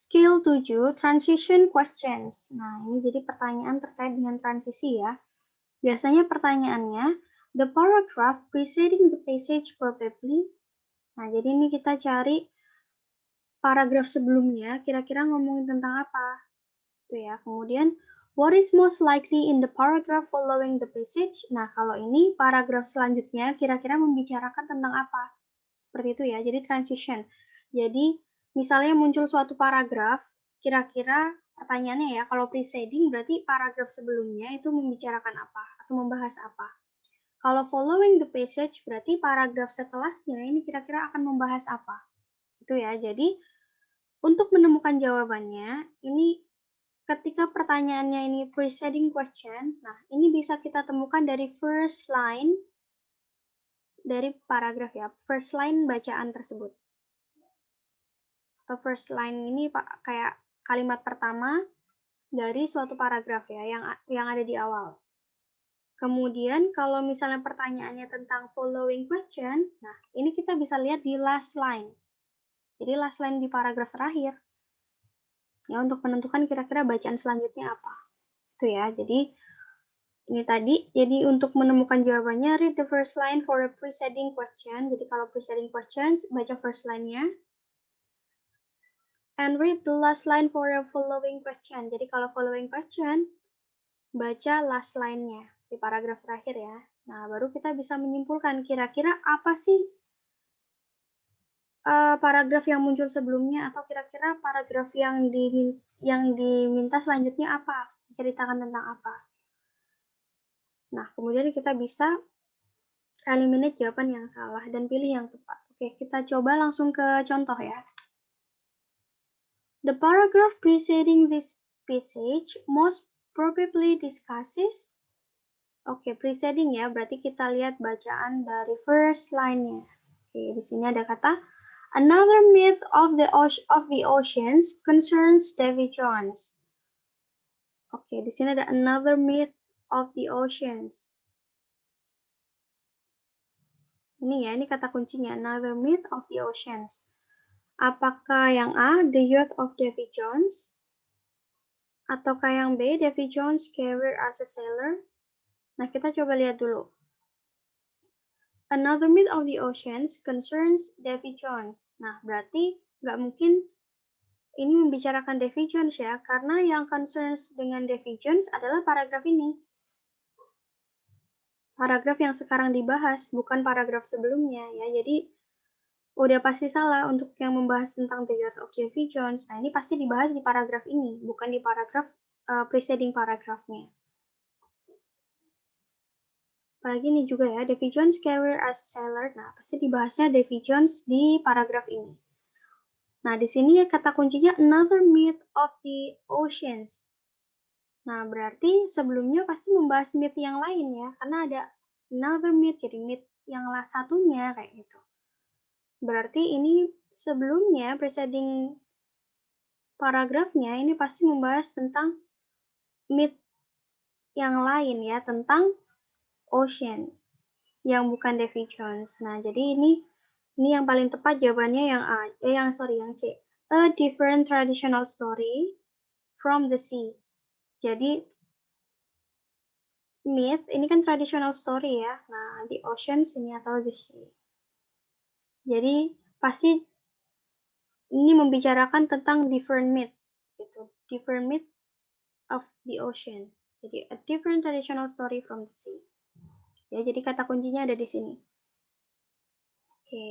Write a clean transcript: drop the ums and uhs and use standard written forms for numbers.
Skill 7, Transition Questions. Nah, ini jadi pertanyaan terkait dengan transisi ya. Biasanya pertanyaannya, the paragraph preceding the passage probably. Nah, jadi ini kita cari paragraf sebelumnya, kira-kira ngomongin tentang apa. Itu ya. Kemudian, what is most likely in the paragraph following the passage? Nah, kalau ini paragraf selanjutnya kira-kira membicarakan tentang apa? Seperti itu ya, jadi transition. Jadi, misalnya muncul suatu paragraf, kira-kira pertanyaannya ya, kalau preceding berarti paragraf sebelumnya itu membicarakan apa atau membahas apa. Kalau following the passage berarti paragraf setelahnya ini kira-kira akan membahas apa. Itu ya, jadi untuk menemukan jawabannya, ini ketika pertanyaannya ini preceding question, nah ini bisa kita temukan dari first line dari paragraf ya, first line bacaan tersebut. Atau first line ini kayak kalimat pertama dari suatu paragraf ya yang ada di awal. Kemudian kalau misalnya pertanyaannya tentang following question, nah ini kita bisa lihat di last line. Jadi last line di paragraf terakhir. Ya untuk menentukan kira-kira bacaan selanjutnya apa. Itu ya. Jadi ini tadi, jadi untuk menemukan jawabannya, read the first line for a preceding question. Jadi kalau preceding questions, baca first line-nya. And read the last line for a following question. Jadi kalau following question, baca last line-nya di paragraf terakhir ya. Nah, baru kita bisa menyimpulkan kira-kira apa sih paragraf yang muncul sebelumnya atau kira-kira paragraf yang diminta selanjutnya apa? Ceritakan tentang apa? Nah, kemudian kita bisa eliminate jawaban yang salah dan pilih yang tepat. Oke, kita coba langsung ke contoh ya. The paragraph preceding this passage most probably discusses. Oke, preceding ya, berarti kita lihat bacaan dari first line-nya. Oke, di sini ada kata another myth of the oceans concerns Davy Jones. Oke, di sini ada another myth of the oceans. Ini ya, ini kata kuncinya, another myth of the oceans. Apakah yang A, the youth of Davy Jones? Ataukah yang B, Davy Jones' career as a sailor? Nah, kita coba lihat dulu. Another myth of the oceans concerns Davy Jones. Nah, berarti nggak mungkin ini membicarakan Davy Jones ya, karena yang concerns dengan Davy Jones adalah paragraf ini. Paragraf yang sekarang dibahas, bukan paragraf sebelumnya ya. Jadi, udah pasti salah untuk yang membahas tentang The Youth of Davy Jones. Nah, ini pasti dibahas di paragraf ini, bukan di paragraf preceding paragrafnya. Apalagi ini juga ya, Davy Jones' career as a sailor. Nah, pasti dibahasnya Davy Jones di paragraf ini. Nah, di sini kata kuncinya another myth of the oceans. Nah, berarti sebelumnya pasti membahas myth yang lain ya, karena ada another myth, jadi myth yang satunya kayak gitu. Berarti ini sebelumnya, preceding paragrafnya, ini pasti membahas tentang myth yang lain ya, tentang ocean, yang bukan Davy Jones. Nah, jadi ini yang paling tepat jawabannya yang A, yang C. A different traditional story from the sea. Jadi myth ini kan traditional story ya. Nah, the oceans ini atau the sea. Jadi pasti ini membicarakan tentang different myth gitu. Different myth of the ocean. Jadi a different traditional story from the sea. Ya, jadi kata kuncinya ada di sini. Oke.